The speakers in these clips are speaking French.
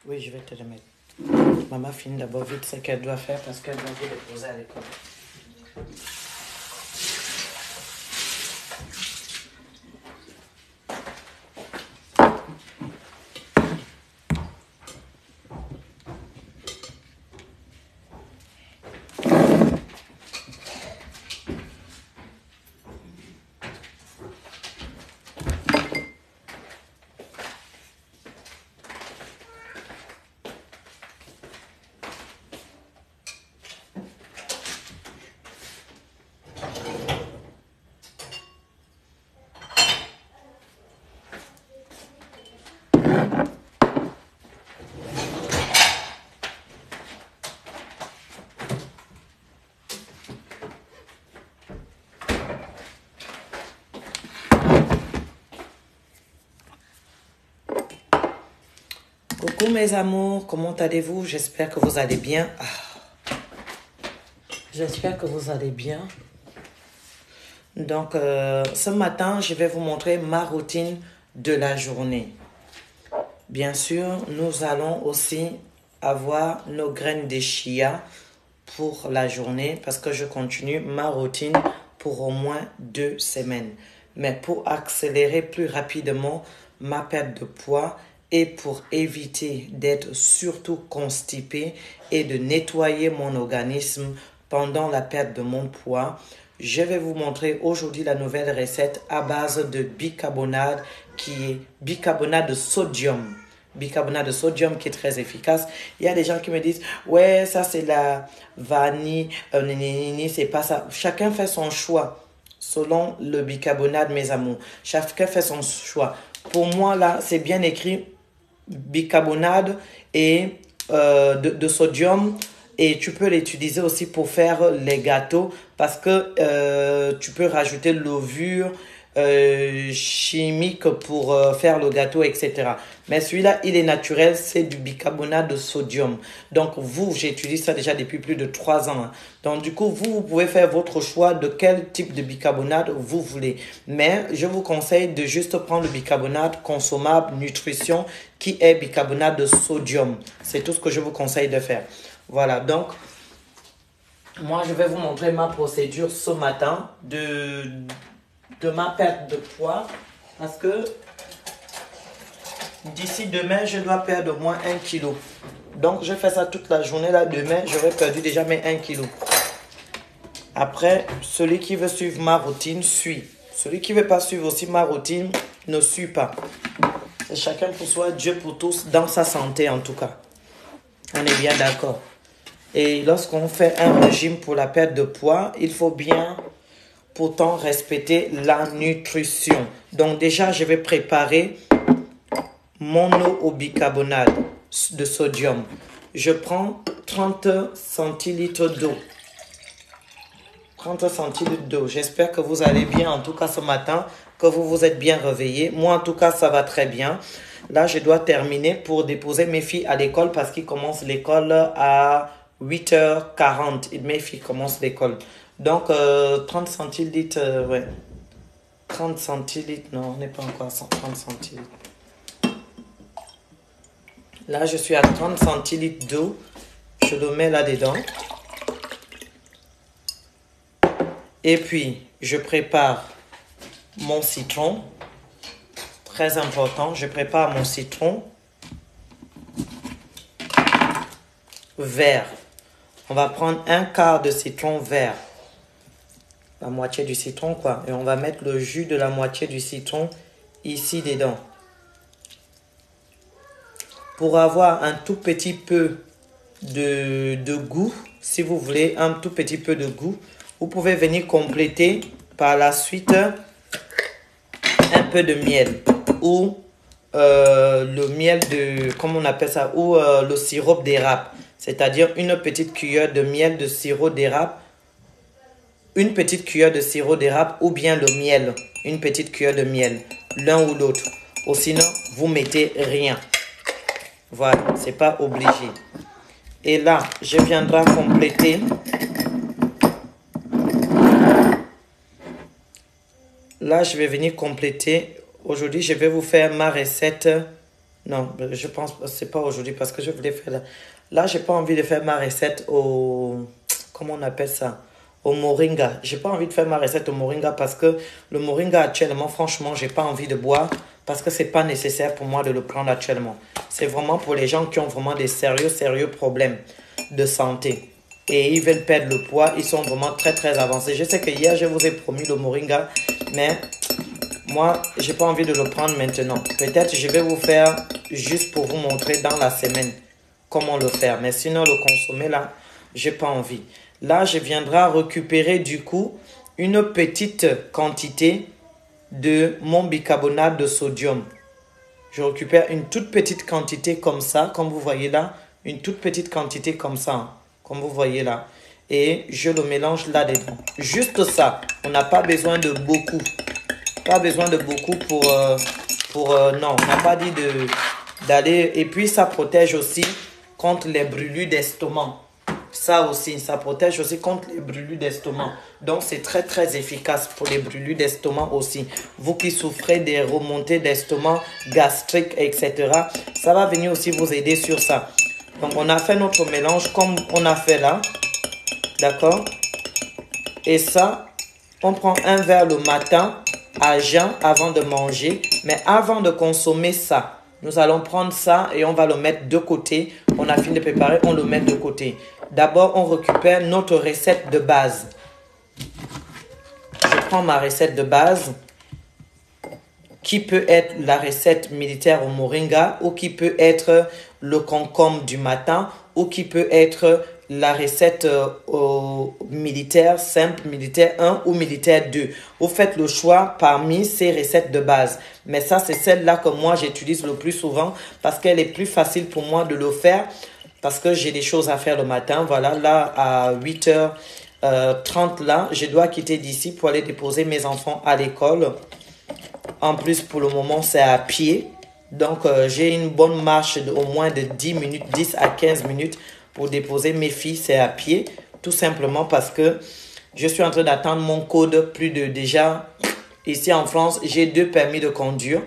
Oui, je vais te le mettre. Maman finit d'abord vite ce qu'elle doit faire parce qu'elle doit vous déposer à l'école. Coucou mes amours, comment allez-vous? J'espère que vous allez bien. J'espère que vous allez bien. Donc, ce matin, je vais vous montrer ma routine de la journée. Bien sûr, nous allons aussi avoir nos graines de chia pour la journée parce que je continue ma routine pour au moins 2 semaines. Mais pour accélérer plus rapidement ma perte de poids et pour éviter d'être surtout constipé et de nettoyer mon organisme pendant la perte de mon poids, je vais vous montrer aujourd'hui la nouvelle recette à base de bicarbonate qui est bicarbonate de sodium. Bicarbonate de sodium qui est très efficace. Il y a des gens qui me disent, ouais, ça c'est la vanille, c'est pas ça. Chacun fait son choix selon le bicarbonate, mes amours. Chacun fait son choix. Pour moi, là, c'est bien écrit bicarbonate et de sodium. Et tu peux l'utiliser aussi pour faire les gâteaux parce que tu peux rajouter levure chimique pour faire le gâteau, etc. Mais celui-là, il est naturel, c'est du bicarbonate de sodium. Donc, j'utilise ça déjà depuis plus de 3 ans. Hein. Donc, du coup, vous pouvez faire votre choix de quel type de bicarbonate vous voulez. Mais je vous conseille de juste prendre le bicarbonate consommable, nutrition, qui est bicarbonate de sodium. C'est tout ce que je vous conseille de faire. Voilà, donc, moi, je vais vous montrer ma procédure ce matin de ma perte de poids parce que d'ici demain, je dois perdre au moins 1 kg. Donc, je fais ça toute la journée. Là, demain, j'aurai perdu déjà mes 1 kg. Après, celui qui veut suivre ma routine, suit. Celui qui ne veut pas suivre aussi ma routine, ne suit pas. C'est chacun pour soi, Dieu pour tous, dans sa santé en tout cas. On est bien d'accord. Et lorsqu'on fait un régime pour la perte de poids, il faut bien pourtant respecter la nutrition. Donc déjà, je vais préparer mon eau au bicarbonate de sodium. Je prends 30 centilitres d'eau. 30 centilitres d'eau. J'espère que vous allez bien, en tout cas ce matin, que vous vous êtes bien réveillés. Moi, en tout cas, ça va très bien. Là, je dois terminer pour déposer mes filles à l'école parce qu'ils commencent l'école à 8h40. Mes filles commencent l'école. Donc, 30 centilitres, ouais. 30 centilitres, non, on n'est pas encore à 30 centilitres. Là, je suis à 30 centilitres d'eau. Je le mets là-dedans. Et puis, je prépare mon citron. Très important, je prépare mon citron vert. On va prendre un quart de citron vert. La moitié du citron, quoi. Et on va mettre le jus de la moitié du citron ici dedans. Pour avoir un tout petit peu de goût, si vous voulez un tout petit peu de goût, vous pouvez venir compléter par la suite un peu de miel ou le miel de, comment on appelle ça, ou le sirop d'érable. C'est-à-dire une petite cuillère de miel de sirop d'érable, une petite cuillère de sirop d'érable ou bien le miel, une petite cuillère de miel, l'un ou l'autre. Ou sinon, vous mettez rien. Voilà, c'est pas obligé. Et là, je viendrai compléter. Là, je vais venir compléter. Aujourd'hui, je vais vous faire ma recette Non, je pense que c'est pas aujourd'hui parce que je voulais faire... Là, j'ai pas envie de faire ma recette au... Comment on appelle ça? Au moringa. J'ai pas envie de faire ma recette au moringa parce que le moringa actuellement, franchement, j'ai pas envie de boire parce que c'est pas nécessaire pour moi de le prendre actuellement. C'est vraiment pour les gens qui ont vraiment des sérieux problèmes de santé. Et ils veulent perdre le poids. Ils sont vraiment très avancés. Je sais que hier, je vous ai promis le moringa, mais moi, j'ai pas envie de le prendre maintenant. Peut-être je vais vous faire juste pour vous montrer dans la semaine comment le faire. Mais sinon, le consommer là, j'ai pas envie. Là, je viendrai récupérer du coup une petite quantité de mon bicarbonate de sodium. Je récupère une toute petite quantité comme ça, comme vous voyez là. Une toute petite quantité comme ça, hein, comme vous voyez là. Et je le mélange là-dedans. Juste ça. On n'a pas besoin de beaucoup. Pas besoin de beaucoup non, on n'a pas dit d'aller. Et puis, ça protège aussi contre les brûlures d'estomac. Ça aussi, ça protège aussi contre les brûlures d'estomac. Donc, c'est très efficace pour les brûlures d'estomac aussi. Vous qui souffrez des remontées d'estomac, gastriques, etc. Ça va venir aussi vous aider sur ça. Donc, on a fait notre mélange comme on a fait là. D'accord? Et ça, on prend un verre le matin à jeun avant de manger. Mais avant de consommer ça, nous allons prendre ça et on va le mettre de côté. On a fini de préparer, on le met de côté. D'abord, on récupère notre recette de base. Je prends ma recette de base qui peut être la recette militaire au moringa ou qui peut être le concombre du matin ou qui peut être la recette militaire simple, militaire 1 ou militaire 2. Vous faites le choix parmi ces recettes de base. Mais ça, c'est celle-là que moi, j'utilise le plus souvent parce qu'elle est plus facile pour moi de le faire parce que j'ai des choses à faire le matin. Voilà, là, à 8h30, là, je dois quitter d'ici pour aller déposer mes enfants à l'école. En plus, pour le moment, c'est à pied. Donc, j'ai une bonne marche au moins de 10 minutes, 10 à 15 minutes pour déposer mes filles. C'est à pied, tout simplement parce que je suis en train d'attendre mon code déjà. Ici en France, j'ai 2 permis de conduire.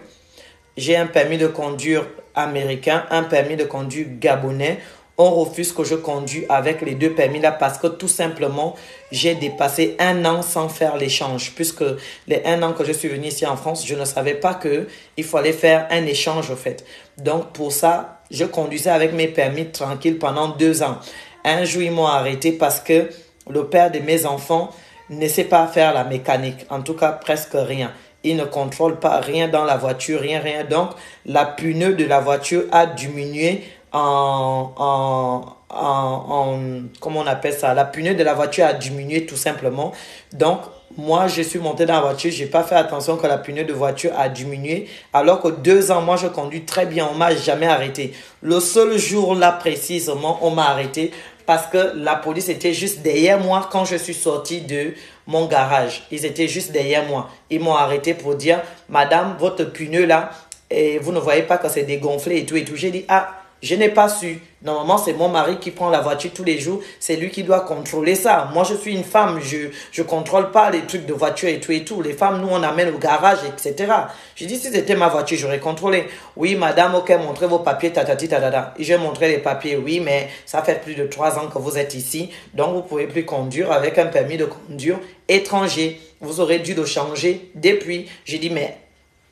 J'ai un permis de conduire américain, un permis de conduire gabonais. On refuse que je conduise avec les 2 permis là parce que tout simplement, j'ai dépassé 1 an sans faire l'échange. Puisque les 1 an que je suis venu ici en France, je ne savais pas qu'il fallait faire un échange au fait. Donc pour ça, je conduisais avec mes permis tranquille pendant 2 ans. Un jour, ils m'ont arrêté parce que le père de mes enfants ne sait pas faire la mécanique. En tout cas, presque rien. Il ne contrôle pas rien dans la voiture, rien. Donc, la pneu de la voiture a diminué comment on appelle ça? La pneu de la voiture a diminué tout simplement. Donc, moi, je suis monté dans la voiture. Je n'ai pas fait attention que la pneu de voiture a diminué. Alors que 2 ans, moi, je conduis très bien. On ne m'a jamais arrêté. Le seul jour là, précisément, on m'a arrêté parce que la police était juste derrière moi quand je suis sorti de mon garage. Ils étaient juste derrière moi. Ils m'ont arrêté pour dire, madame, votre pneu là, et vous ne voyez pas que c'est dégonflé et tout. J'ai dit, ah, je n'ai pas su. Normalement, c'est mon mari qui prend la voiture tous les jours. C'est lui qui doit contrôler ça. Moi, je suis une femme. Je contrôle pas les trucs de voiture et tout. Les femmes, nous, on amène au garage, etc. J'ai dit, si c'était ma voiture, j'aurais contrôlé. Oui, madame, ok, montrez vos papiers, tatati, tatata. Et j'ai montré les papiers. Oui, mais ça fait plus de 3 ans que vous êtes ici. Donc, vous pouvez plus conduire avec un permis de conduire étranger. Vous aurez dû le changer depuis. J'ai dit, mais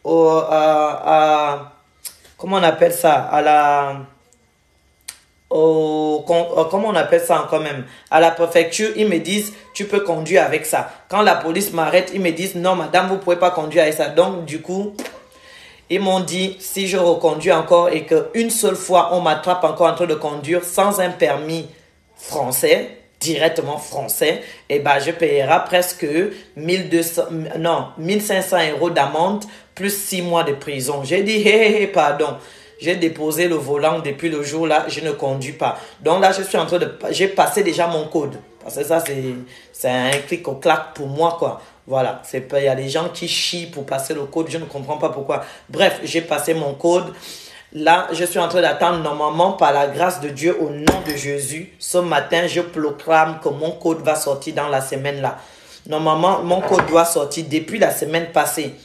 comment on appelle ça? Comment on appelle ça quand même? À la préfecture, ils me disent, tu peux conduire avec ça. Quand la police m'arrête, ils me disent, non, madame, vous ne pouvez pas conduire avec ça. Donc, du coup, ils m'ont dit, si je reconduis encore et qu'une seule fois, on m'attrape encore en train de conduire sans un permis français, directement français, et ben, je payerai presque 1500 € d'amende plus 6 mois de prison. J'ai dit, pardon. J'ai déposé le volant depuis le jour là, je ne conduis pas. Donc là, je suis en train de... J'ai passé déjà mon code. Parce que ça, c'est un clic au clac pour moi, quoi. Voilà. Il y a des gens qui chient pour passer le code. Je ne comprends pas pourquoi. Bref, j'ai passé mon code. Là, je suis en train d'attendre normalement par la grâce de Dieu au nom de Jésus. Ce matin, je proclame que mon code va sortir dans la semaine là. Normalement, mon code doit sortir depuis la semaine passée.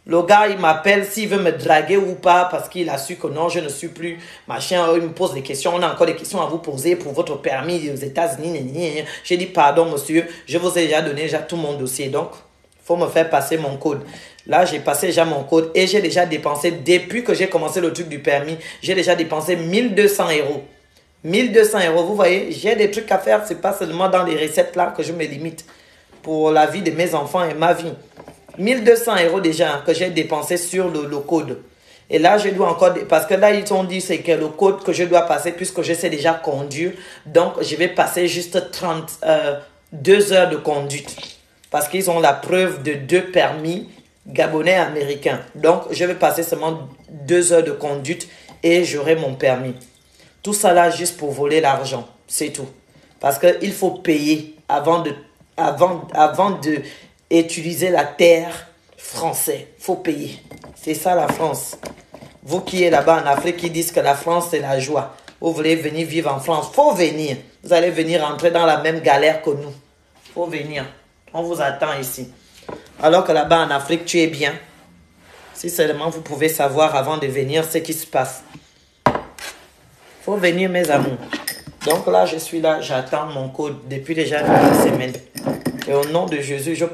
Le gars, il m'appelle s'il veut me draguer ou pas parce qu'il a su que non, je ne suis plus machin. Il me pose des questions. On a encore des questions à vous poser pour votre permis aux États-Unis. J'ai dit pardon, monsieur. Je vous ai déjà donné déjà tout mon dossier. Donc, il faut me faire passer mon code. Là, j'ai passé déjà mon code et j'ai déjà dépensé, depuis que j'ai commencé le truc du permis, j'ai déjà dépensé 1200 euros. 1200 euros, vous voyez, j'ai des trucs à faire. Ce n'est pas seulement dans les recettes là que je me limite pour la vie de mes enfants et ma vie. 1200 euros déjà que j'ai dépensé sur le code. Et là, je dois encore... Parce que là, ils ont dit c'est que le code que je dois passer, puisque je sais déjà conduire. Donc, je vais passer juste 2 heures de conduite. Parce qu'ils ont la preuve de 2 permis gabonais américains. Donc, je vais passer seulement 2 heures de conduite et j'aurai mon permis. Tout ça là, juste pour voler l'argent. C'est tout. Parce qu'il faut payer avant de utiliser la terre française. Il faut payer. C'est ça la France. Vous qui êtes là-bas en Afrique qui disent que la France c'est la joie. Vous voulez venir vivre en France. Il faut venir. Vous allez venir entrer dans la même galère que nous. Il faut venir. On vous attend ici. Alors que là-bas en Afrique, tu es bien. Si seulement vous pouvez savoir avant de venir ce qui se passe. Il faut venir mes amours. Donc là, je suis là, j'attends mon code depuis déjà une semaine. Et au nom de Jésus, je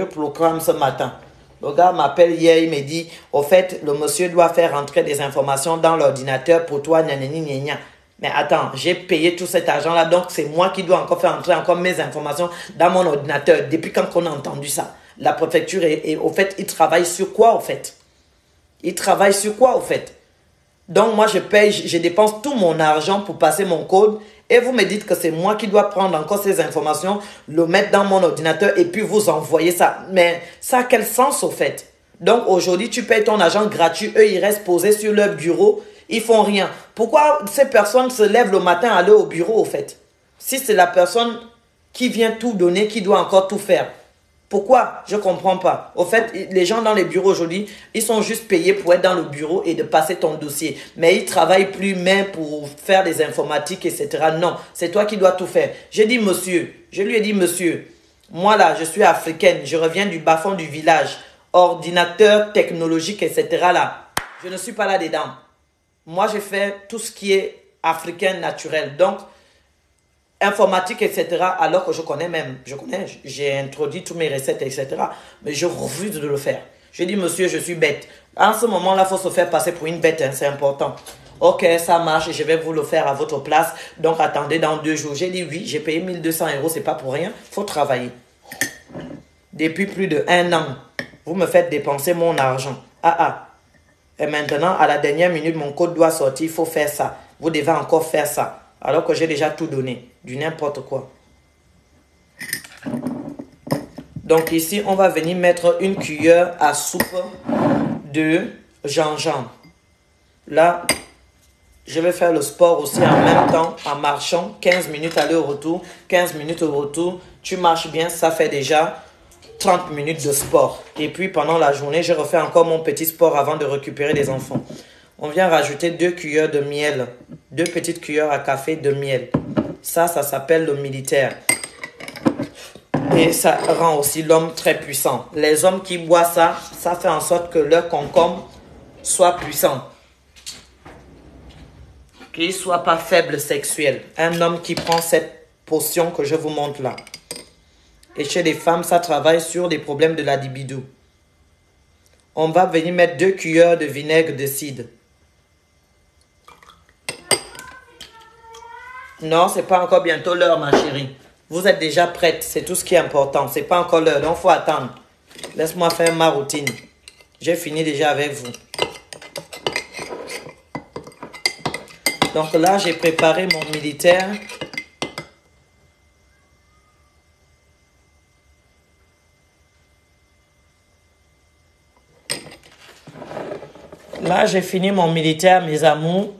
proclame ce matin. Le gars m'appelle hier, il me dit, au fait, le monsieur doit faire entrer des informations dans l'ordinateur pour toi, nanani, gna. Mais attends, j'ai payé tout cet argent-là, donc c'est moi qui dois encore faire entrer encore mes informations dans mon ordinateur. Depuis quand on a entendu ça? La préfecture, au fait, il travaille sur quoi, au fait? Il travaille sur quoi, au fait? Donc moi, je paye, je dépense tout mon argent pour passer mon code. Et vous me dites que c'est moi qui dois prendre encore ces informations, le mettre dans mon ordinateur et puis vous envoyer ça. Mais ça a quel sens au fait? Donc aujourd'hui, tu payes ton argent gratuit. Eux, ils restent posés sur leur bureau. Ils font rien. Pourquoi ces personnes se lèvent le matin à aller au bureau au fait? Si c'est la personne qui vient tout donner, qui doit encore tout faire. Pourquoi? Je ne comprends pas. Au fait, les gens dans les bureaux aujourd'hui, ils sont juste payés pour être dans le bureau et de passer ton dossier. Mais ils ne travaillent plus même pour faire des informatiques, etc. Non, c'est toi qui dois tout faire. J'ai dit, monsieur, je lui ai dit, monsieur, moi là, je suis africaine, je reviens du bas-fond du village, ordinateur technologique, etc. là. Je ne suis pas là-dedans. Moi, je fais tout ce qui est africain naturel. Donc, informatique, etc. Alors que je connais, j'ai introduit toutes mes recettes, etc. Mais je refuse de le faire. Je dis, monsieur, je suis bête. En ce moment-là, il faut se faire passer pour une bête, hein, c'est important. Ok, ça marche, je vais vous le faire à votre place. Donc, attendez dans 2 jours. J'ai dit, oui, j'ai payé 1200 euros, c'est pas pour rien. Il faut travailler. Depuis plus de 1 an, vous me faites dépenser mon argent. Et maintenant, à la dernière minute, mon code doit sortir, il faut faire ça. Vous devez encore faire ça. Alors que j'ai déjà tout donné, du n'importe quoi. Donc ici, on va venir mettre une cuillère à soupe de gingembre. Là, je vais faire le sport aussi en même temps, en marchant. 15 minutes aller-retour, 15 minutes au retour. Tu marches bien, ça fait déjà 30 minutes de sport. Et puis pendant la journée, je refais encore mon petit sport avant de récupérer les enfants. On vient rajouter 2 cuillères de miel. 2 petites cuillères à café de miel. Ça s'appelle le militaire. Et ça rend aussi l'homme très puissant. Les hommes qui boivent ça, ça fait en sorte que leur concombre soit puissant. Qu'il ne soit pas faible sexuel. Un homme qui prend cette potion que je vous montre là. Et chez les femmes, ça travaille sur les problèmes de la libido. On va venir mettre 2 cuillères de vinaigre de cidre. Non, c'est pas encore bientôt l'heure, ma chérie. Vous êtes déjà prête, c'est tout ce qui est important. C'est pas encore l'heure, donc il faut attendre. Laisse-moi faire ma routine. J'ai fini déjà avec vous. Donc là, j'ai préparé mon militaire. Là, j'ai fini mon militaire, mes amours.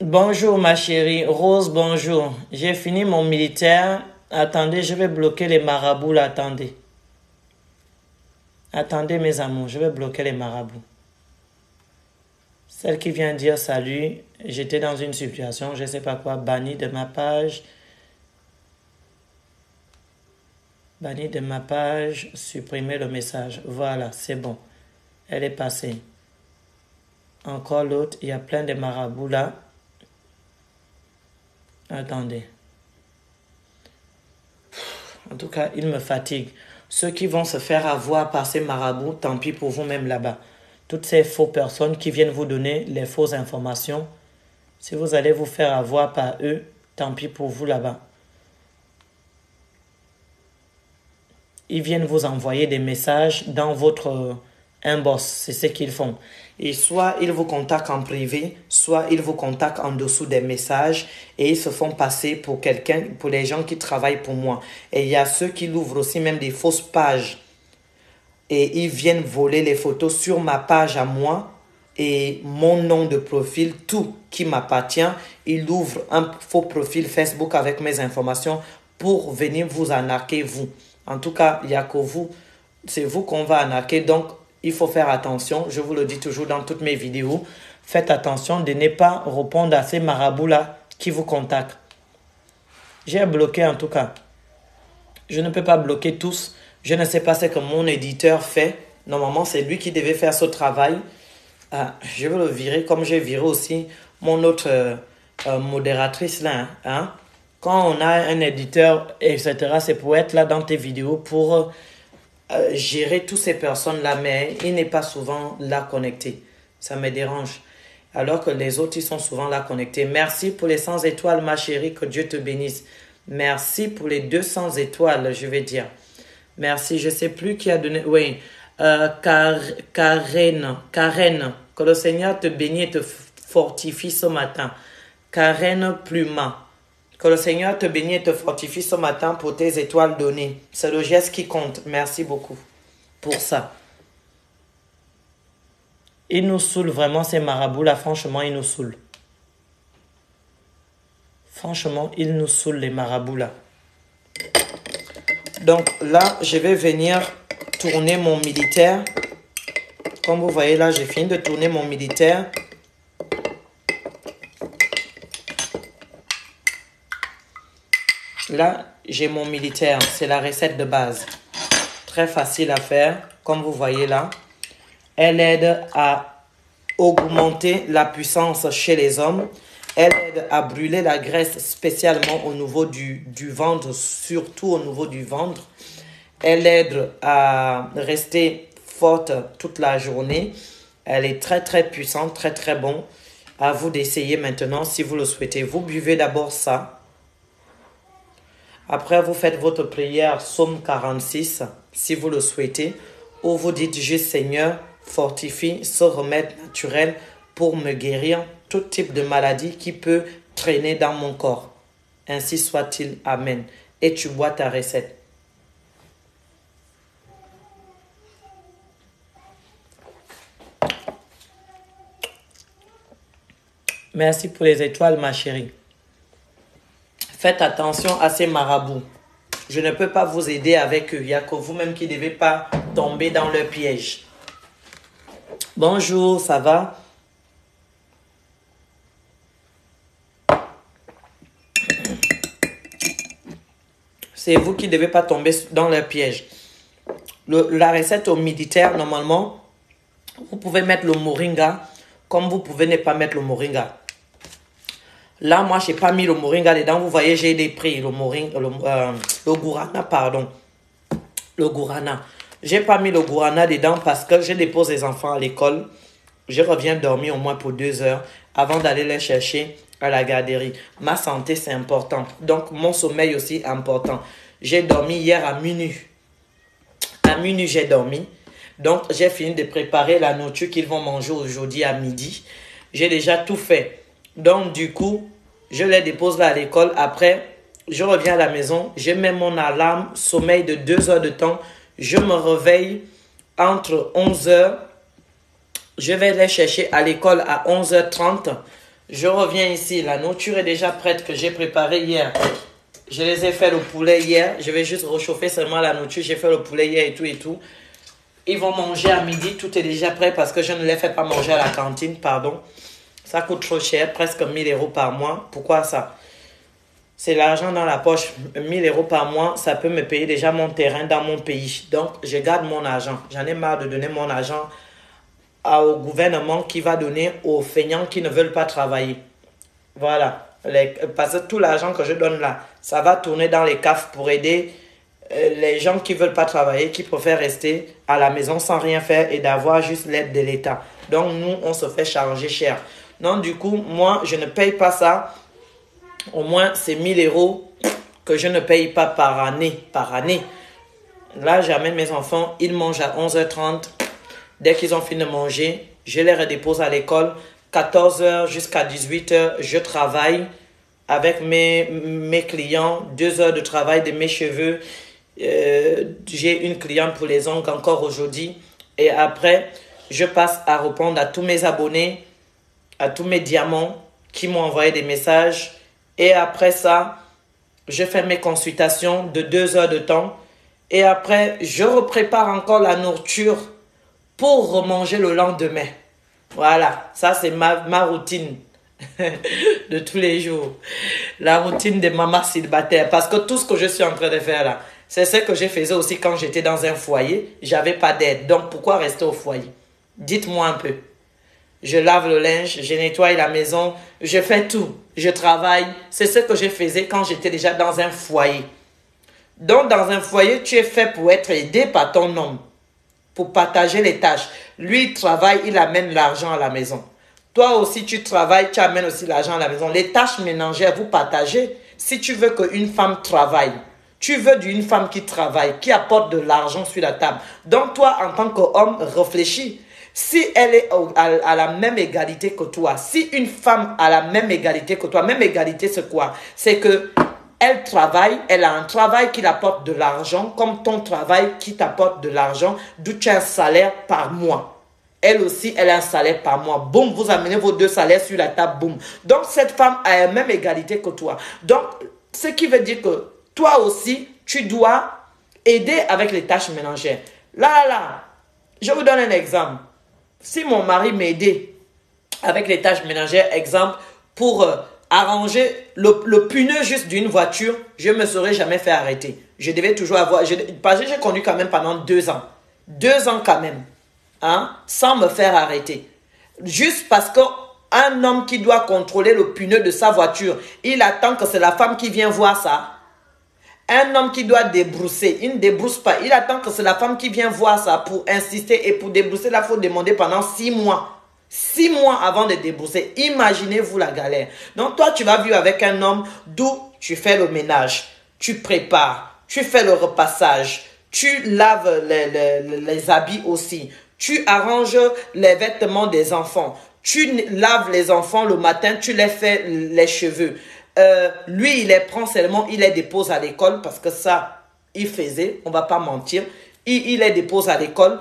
Bonjour ma chérie, Rose, bonjour. J'ai fini mon militaire. Attendez, je vais bloquer les marabouts là, attendez. Attendez mes amours, je vais bloquer les marabouts. Celle qui vient dire salut, j'étais dans une situation, je ne sais pas quoi, banni de ma page. Banni de ma page, supprimer le message. Voilà, c'est bon. Elle est passée. Encore l'autre. Il y a plein de marabouts là. Attendez. En tout cas, il me fatigue. Ceux qui vont se faire avoir par ces marabouts, tant pis pour vous-même là-bas. Toutes ces faux personnes qui viennent vous donner les fausses informations, si vous allez vous faire avoir par eux, tant pis pour vous là-bas. Ils viennent vous envoyer des messages dans votre inbox, c'est ce qu'ils font. Et soit ils vous contactent en privé, soit ils vous contactent en dessous des messages et ils se font passer pour quelqu'un, pour les gens qui travaillent pour moi. Et il y a ceux qui l'ouvrent aussi même des fausses pages. Et ils viennent voler les photos sur ma page à moi et mon nom de profil, tout qui m'appartient. Ils ouvrent un faux profil Facebook avec mes informations pour venir vous arnaquer, vous. En tout cas, il n'y a que vous. C'est vous qu'on va arnaquer. Donc, il faut faire attention. Je vous le dis toujours dans toutes mes vidéos. Faites attention de ne pas répondre à ces marabouts-là qui vous contactent. J'ai bloqué en tout cas. Je ne peux pas bloquer tous. Je ne sais pas ce que mon éditeur fait. Normalement, c'est lui qui devait faire ce travail. Je vais le virer comme j'ai viré aussi mon autre modératrice là. Hein? Quand on a un éditeur, etc., c'est pour être là dans tes vidéos pour gérer toutes ces personnes-là, mais il n'est pas souvent là connecté. Ça me dérange. Alors que les autres, ils sont souvent là connectés. Merci pour les 100 étoiles, ma chérie, que Dieu te bénisse. Merci pour les 200 étoiles, je vais dire. Merci, je ne sais plus qui a donné. Oui, Karen, que le Seigneur te bénisse et te fortifie ce matin. Karen Pluma. Que le Seigneur te bénisse et te fortifie ce matin pour tes étoiles données. C'est le geste qui compte. Merci beaucoup pour ça. Ils nous saoulent vraiment ces marabouts-là. Franchement, ils nous saoulent. Franchement, ils nous saoulent les marabouts-là. Donc là, je vais venir tourner mon militaire. Comme vous voyez là, j'ai fini de tourner mon militaire. Là, j'ai mon militaire. C'est la recette de base. Très facile à faire, comme vous voyez là. Elle aide à augmenter la puissance chez les hommes. Elle aide à brûler la graisse spécialement au niveau du ventre, surtout au niveau du ventre. Elle aide à rester forte toute la journée. Elle est très très puissante, très très bon. À vous d'essayer maintenant si vous le souhaitez. Vous buvez d'abord ça. Après, vous faites votre prière Psaume 46 si vous le souhaitez. Ou vous dites juste Seigneur, fortifie ce remède naturel pour me guérir tout type de maladie qui peut traîner dans mon corps. Ainsi soit-il. Amen. Et tu bois ta recette. Merci pour les étoiles, ma chérie. Faites attention à ces marabouts. Je ne peux pas vous aider avec eux. Il n'y a que vous-même qui ne devez pas tomber dans leur piège. Bonjour, ça va? C'est vous qui ne devez pas tomber dans leur piège. La recette au militaire, normalement, vous pouvez mettre le moringa comme vous pouvez ne pas mettre le moringa. Là, moi, je n'ai pas mis le moringa dedans. Vous voyez, j'ai des prix. Le guarana, pardon. Le guarana. Je n'ai pas mis le guarana dedans parce que je dépose les enfants à l'école. Je reviens dormir au moins pour 2 heures avant d'aller les chercher à la garderie. Ma santé, c'est important. Donc, mon sommeil aussi est important. J'ai dormi hier à minuit. À minuit, j'ai dormi. Donc, j'ai fini de préparer la nourriture qu'ils vont manger aujourd'hui à midi. J'ai déjà tout fait. Donc, du coup, je les dépose là à l'école. Après, je reviens à la maison. Je mets mon alarme, sommeil de 2 heures de temps. Je me réveille entre 11 heures. Je vais les chercher à l'école à 11h30. Je reviens ici. La nourriture est déjà prête que j'ai préparée hier. Je les ai fait le poulet hier. Je vais juste réchauffer seulement la nourriture. J'ai fait le poulet hier et tout et tout. Ils vont manger à midi. Tout est déjà prêt parce que je ne les fais pas manger à la cantine. Pardon. Ça coûte trop cher. Presque 1000 € par mois. Pourquoi ça? C'est l'argent dans la poche. 1000 € par mois, ça peut me payer déjà mon terrain dans mon pays. Donc, je garde mon argent. J'en ai marre de donner mon argent au gouvernement qui va donner aux feignants qui ne veulent pas travailler. Voilà. Parce que tout l'argent que je donne là, ça va tourner dans les CAF pour aider les gens qui ne veulent pas travailler, qui préfèrent rester à la maison sans rien faire et d'avoir juste l'aide de l'État. Donc, nous, on se fait charger cher. Donc, du coup, moi, je ne paye pas ça. Au moins, c'est 1 000 € que je ne paye pas par année. Là, j'amène mes enfants, ils mangent à 11h30. Dès qu'ils ont fini de manger, je les redépose à l'école. 14h jusqu'à 18h, je travaille avec mes clients. 2 heures de travail de mes cheveux. J'ai une cliente pour les ongles encore aujourd'hui. Et après, je passe à répondre à tous mes abonnés, à tous mes diamants qui m'ont envoyé des messages. Et après ça, je fais mes consultations de 2 heures de temps. Et après, je reprépare encore la nourriture pour remanger le lendemain. Voilà, ça c'est ma routine de tous les jours. La routine des mamans célibataires. Parce que tout ce que je suis en train de faire là, c'est ce que je faisais aussi quand j'étais dans un foyer. J'avais pas d'aide. Donc pourquoi rester au foyer? Dites-moi un peu. Je lave le linge, je nettoie la maison, je fais tout. Je travaille. C'est ce que je faisais quand j'étais déjà dans un foyer. Donc dans un foyer, tu es fait pour être aidé par ton homme. Pour partager les tâches. Lui, il travaille, il amène l'argent à la maison. Toi aussi, tu travailles, tu amènes aussi l'argent à la maison. Les tâches ménagères, vous partagez. Si tu veux qu'une femme travaille, tu veux d'une femme qui travaille, qui apporte de l'argent sur la table. Donc toi, en tant qu'homme, réfléchis. Si elle est à la même égalité que toi, si une femme a la même égalité que toi, même égalité c'est quoi? C'est que elle travaille, elle a un travail qui apporte de l'argent, comme ton travail qui t'apporte de l'argent, d'où tu as un salaire par mois. Elle aussi, elle a un salaire par mois. Boum, vous amenez vos 2 salaires sur la table, boum. Donc, cette femme a la même égalité que toi. Donc, ce qui veut dire que toi aussi, tu dois aider avec les tâches ménagères. Là, je vous donne un exemple. Si mon mari m'aidait avec les tâches ménagères, exemple, pour arranger le pneu juste d'une voiture, je ne me serais jamais fait arrêter. Je devais toujours avoir... Parce que j'ai conduit quand même pendant 2 ans. 2 ans quand même. Hein, sans me faire arrêter. Juste parce qu'un homme qui doit contrôler le pneu de sa voiture, il attend que c'est la femme qui vient voir ça. Un homme qui doit débrousser, il ne débrousse pas. Il attend que c'est la femme qui vient voir ça pour insister. Et pour débrousser, là, il faut demander pendant 6 mois. 6 mois avant de débrousser. Imaginez-vous la galère. Donc, toi, tu vas vivre avec un homme d'où tu fais le ménage, tu prépares, tu fais le repassage, tu laves les habits aussi, tu arranges les vêtements des enfants, tu laves les enfants le matin, tu les fais les cheveux. Lui, il les prend seulement, il les dépose à l'école parce que ça, il faisait, on va pas mentir. Il les dépose à l'école.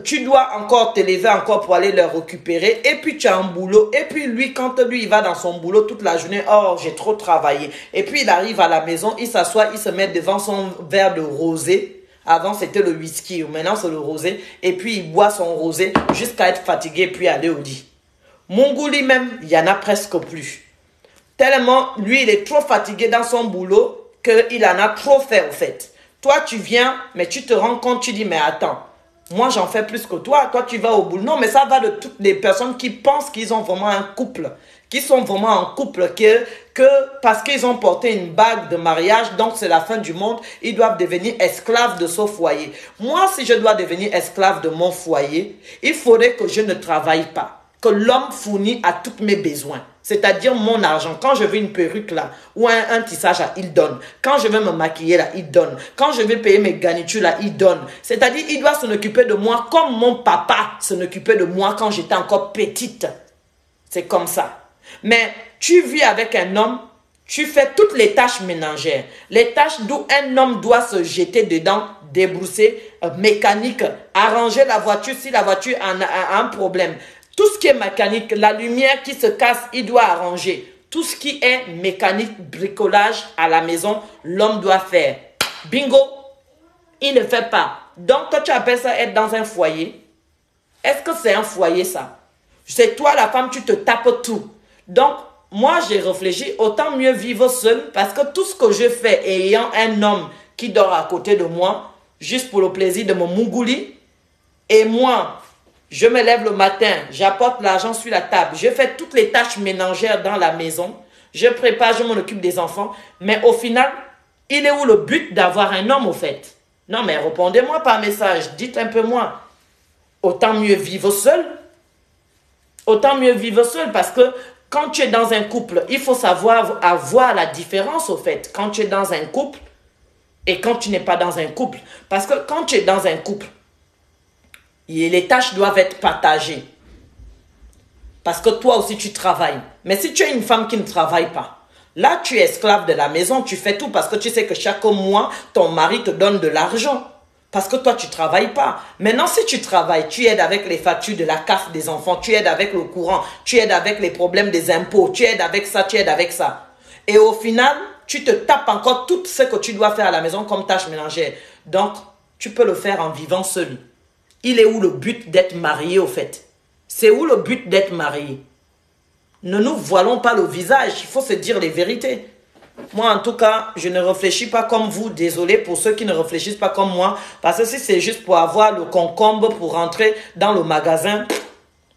Tu dois encore te lever encore pour aller les récupérer. Et puis, tu as un boulot. Et puis, lui, quand lui, il va dans son boulot toute la journée, oh, j'ai trop travaillé. Et puis, il arrive à la maison, il s'assoit, il se met devant son verre de rosé. Avant, c'était le whisky. Maintenant, c'est le rosé. Et puis, il boit son rosé jusqu'à être fatigué, puis aller au lit. Mon goût, lui-même, il n'y en a presque plus. Tellement, lui, il est trop fatigué dans son boulot qu'il en a trop fait, au fait. Toi, tu viens, mais tu te rends compte, tu dis, mais attends, moi, j'en fais plus que toi. Toi, tu vas au boulot. Non, mais ça va de toutes les personnes qui pensent qu'ils ont vraiment un couple, qui sont vraiment en couple, que parce qu'ils ont porté une bague de mariage, donc c'est la fin du monde, ils doivent devenir esclaves de ce foyer. Moi, si je dois devenir esclave de mon foyer, il faudrait que je ne travaille pas, que l'homme fournit à tous mes besoins. C'est-à-dire mon argent. Quand je veux une perruque là, ou un tissage là, il donne. Quand je veux me maquiller là, il donne. Quand je veux payer mes garnitures là, il donne. C'est-à-dire, il doit s'en occuper de moi comme mon papa s'en occupait de moi quand j'étais encore petite. C'est comme ça. Mais tu vis avec un homme, tu fais toutes les tâches ménagères. Les tâches d'où un homme doit se jeter dedans, débrousser, mécanique, arranger la voiture si la voiture a un problème. Tout ce qui est mécanique, la lumière qui se casse, il doit arranger. Tout ce qui est mécanique, bricolage à la maison, l'homme doit faire. Bingo, il ne fait pas. Donc, toi, tu appelles ça être dans un foyer. Est-ce que c'est un foyer, ça? C'est toi, la femme, tu te tapes tout. Donc, moi, j'ai réfléchi, autant mieux vivre seul parce que tout ce que je fais ayant un homme qui dort à côté de moi, juste pour le plaisir de mon mougouli, et moi, Je me lève le matin, j'apporte l'argent sur la table, je fais toutes les tâches ménagères dans la maison, je prépare, je m'en occupe des enfants. Mais au final, il est où le but d'avoir un homme au fait? Non mais répondez-moi par message, dites un peu moi. Autant mieux vivre seul. Autant mieux vivre seul parce que quand tu es dans un couple, il faut savoir avoir la différence au fait. Quand tu es dans un couple et quand tu n'es pas dans un couple. Parce que quand tu es dans un couple, les tâches doivent être partagées. Parce que toi aussi, tu travailles. Mais si tu es une femme qui ne travaille pas, là, tu es esclave de la maison, tu fais tout parce que tu sais que chaque mois, ton mari te donne de l'argent. Parce que toi, tu ne travailles pas. Maintenant, si tu travailles, tu aides avec les factures de la CAF des enfants, tu aides avec le courant, tu aides avec les problèmes des impôts, tu aides avec ça, tu aides avec ça. Et au final, tu te tapes encore tout ce que tu dois faire à la maison comme tâche ménagère. Donc, tu peux le faire en vivant seul. Il est où le but d'être marié au fait? C'est où le but d'être marié? Ne nous voilons pas le visage, il faut se dire les vérités. Moi, en tout cas, je ne réfléchis pas comme vous. Désolé pour ceux qui ne réfléchissent pas comme moi. Parce que si c'est juste pour avoir le concombre pour rentrer dans le magasin,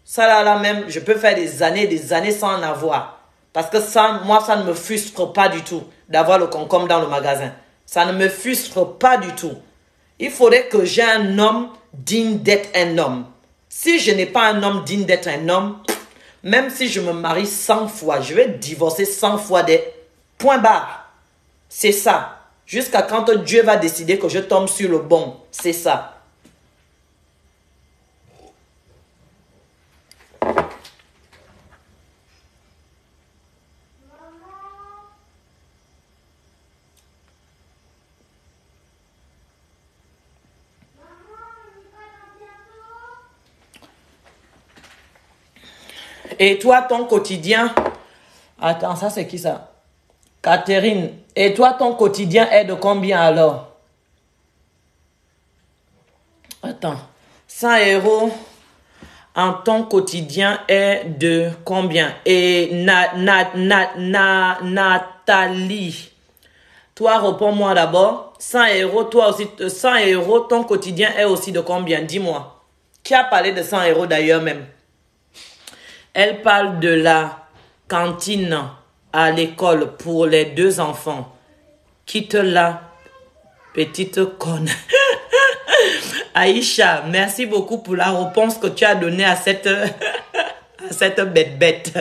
ça là même, je peux faire des années sans en avoir. Parce que ça, moi, ça ne me frustre pas du tout d'avoir le concombre dans le magasin. Ça ne me frustre pas du tout. Il faudrait que j'ai un homme digne d'être un homme. Si je n'ai pas un homme digne d'être un homme, même si je me marie 100 fois, je vais divorcer 100 fois des point barre. C'est ça. Jusqu'à quand Dieu va décider que je tombe sur le bon. C'est ça. Et toi, ton quotidien... Attends, ça c'est qui ça? Catherine, et toi, ton quotidien est de combien alors? Attends, 100 € en ton quotidien est de combien? Et Nathalie, toi, réponds-moi d'abord. 100 €, toi aussi, 100 €, ton quotidien est aussi de combien? Dis-moi. Qui a parlé de 100 € d'ailleurs même? Elle parle de la cantine à l'école pour les 2 enfants. Quitte la petite conne. Aïcha, merci beaucoup pour la réponse que tu as donnée à cette bête.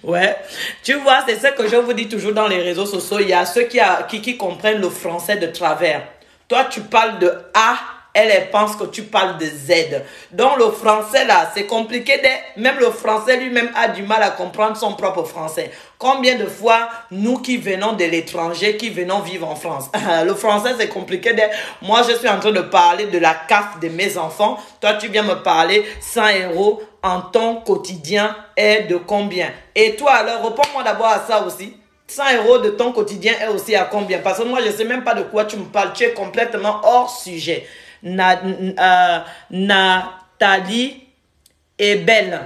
Ouais. Tu vois, c'est ce que je vous dis toujours dans les réseaux sociaux. Il y a ceux qui comprennent le français de travers. Toi, tu parles de A, elle pense que tu parles de Z. Donc, le français, là, c'est compliqué. Même le français lui-même a du mal à comprendre son propre français. Combien de fois, nous qui venons de l'étranger, qui venons vivre en France, le français, c'est compliqué. Moi, je suis en train de parler de la CAF de mes enfants. Toi, tu viens me parler 100 € en ton quotidien est de combien? Et toi, alors, réponds-moi d'abord à ça aussi. 100 € de ton quotidien est aussi à combien? Parce que moi, je ne sais même pas de quoi tu me parles. Tu es complètement hors sujet. Nathalie est belle.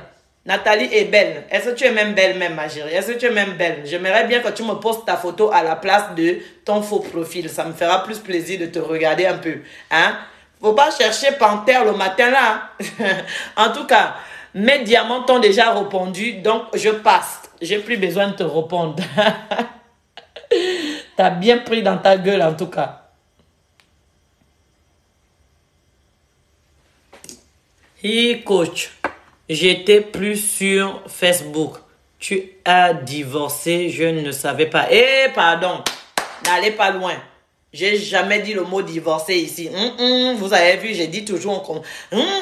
Nathalie est belle. Est-ce que tu es même belle même, ma chérie? Est-ce que tu es même belle? J'aimerais bien que tu me postes ta photo à la place de ton faux profil. Ça me fera plus plaisir de te regarder un peu. Hein? Faut pas chercher panthère le matin là. En tout cas, mes diamants t'ont déjà répondu. Donc, je passe. J'ai plus besoin de te répondre. T'as bien pris dans ta gueule en tout cas. Hey coach, j'étais plus sur Facebook. Tu as divorcé, je ne savais pas. Eh, pardon, n'allez pas loin. J'ai jamais dit le mot divorcé ici. Vous avez vu, j'ai dit toujours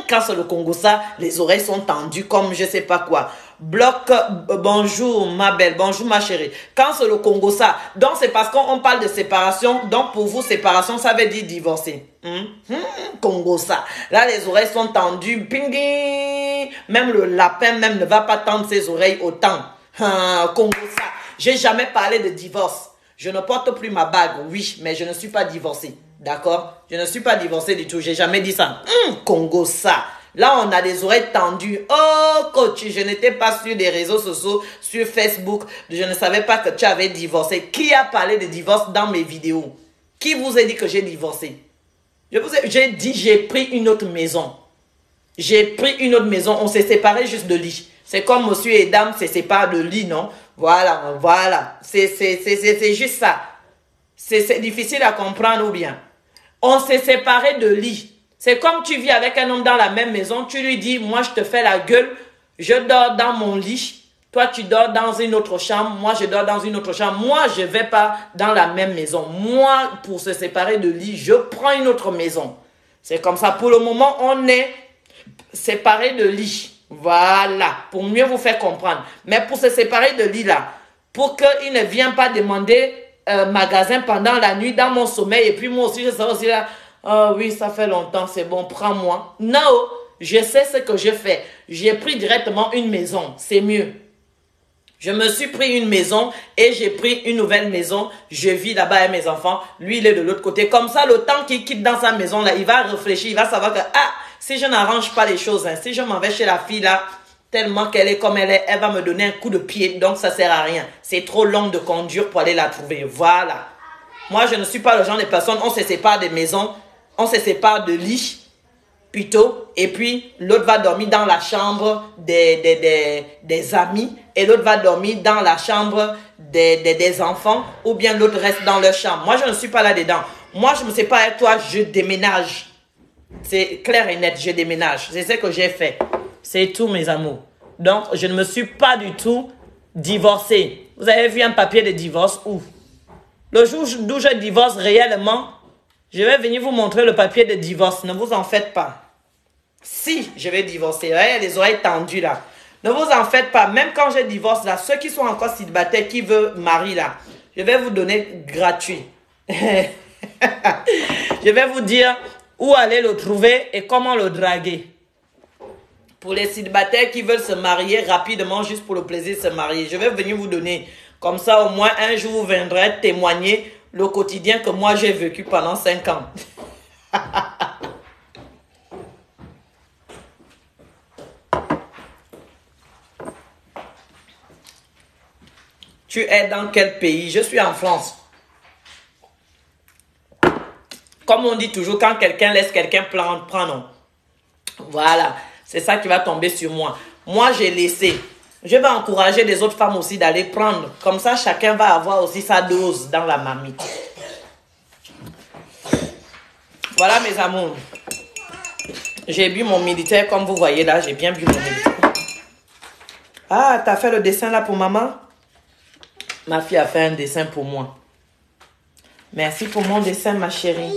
quand c'est le Congo ça, les oreilles sont tendues comme je sais pas quoi. Bloc, bonjour ma belle, bonjour ma chérie. Quand c'est le Congo ça, donc c'est parce qu'on parle de séparation. Donc pour vous, séparation, ça veut dire divorcer. Congo ça. Là, les oreilles sont tendues. Pingui. Même le lapin même ne va pas tendre ses oreilles autant. Congo ça. J'ai jamais parlé de divorce. Je ne porte plus ma bague, oui, mais je ne suis pas divorcée. D'accord? Je ne suis pas divorcée du tout. J'ai jamais dit ça. Congo ça. Là, on a des oreilles tendues. Oh, coach, je n'étais pas sur des réseaux sociaux, sur Facebook. Je ne savais pas que tu avais divorcé. Qui a parlé de divorce dans mes vidéos? Qui vous a dit que j'ai divorcé? J'ai dit, j'ai pris une autre maison. J'ai pris une autre maison, on s'est séparés juste de lit. C'est comme monsieur et dame se séparent de lit, non? Voilà, voilà. C'est juste ça. C'est difficile à comprendre ou bien. On s'est séparés de lit. C'est comme tu vis avec un homme dans la même maison, tu lui dis, moi je te fais la gueule, je dors dans mon lit, toi tu dors dans une autre chambre, moi je dors dans une autre chambre, moi je ne vais pas dans la même maison. Moi, pour se séparer de lit, je prends une autre maison. C'est comme ça. Pour le moment, on est séparés de lit. Voilà, pour mieux vous faire comprendre. Mais pour se séparer de lit là, pour qu'il ne vienne pas demander magasin pendant la nuit dans mon sommeil, et puis moi aussi je serai aussi là, oh oui, ça fait longtemps, c'est bon, prends-moi. Non, je sais ce que je fais. J'ai pris directement une maison, c'est mieux. Je me suis pris une maison et j'ai pris une nouvelle maison. Je vis là-bas avec mes enfants. Lui, il est de l'autre côté. Comme ça, le temps qu'il quitte dans sa maison, là, il va réfléchir. Il va savoir que, ah, si je n'arrange pas les choses, hein, si je m'en vais chez la fille, là, tellement qu'elle est comme elle est, elle va me donner un coup de pied. Donc, ça ne sert à rien. C'est trop long de conduire pour aller la trouver. Voilà. Moi, je ne suis pas le genre de personne. On se sépare des maisons. On se sépare de lits. Plutôt, et puis l'autre va dormir dans la chambre des amis et l'autre va dormir dans la chambre des enfants ou bien l'autre reste dans leur chambre. Moi, je ne suis pas là-dedans. Moi, je ne me sépare avec toi, je déménage. C'est clair et net, je déménage. C'est ce que j'ai fait. C'est tout, mes amours. Donc, je ne me suis pas du tout divorcée. Vous avez vu un papier de divorce où? Le jour d'où je divorce réellement, je vais venir vous montrer le papier de divorce. Ne vous en faites pas. Si je vais divorcer, ouais, les oreilles tendues là. Ne vous en faites pas. Même quand je divorce là, ceux qui sont encore célibataires, qui veulent marier là, je vais vous donner gratuit. Je vais vous dire où aller le trouver et comment le draguer. Pour les célibataires qui veulent se marier rapidement, juste pour le plaisir de se marier, je vais venir vous donner. Comme ça, au moins, un jour, vous viendrez témoigner le quotidien que moi, j'ai vécu pendant 5 ans. Tu es dans quel pays? Je suis en France. Comme on dit toujours, quand quelqu'un laisse quelqu'un prendre. Voilà, c'est ça qui va tomber sur moi. Moi, j'ai laissé. Je vais encourager les autres femmes aussi d'aller prendre. Comme ça, chacun va avoir aussi sa dose dans la marmite. Voilà, mes amours. J'ai bu mon militaire, comme vous voyez là. J'ai bien bu mon militaire. Ah, t'as fait le dessin là pour maman? Ma fille a fait un dessin pour moi. Merci pour mon dessin, ma chérie.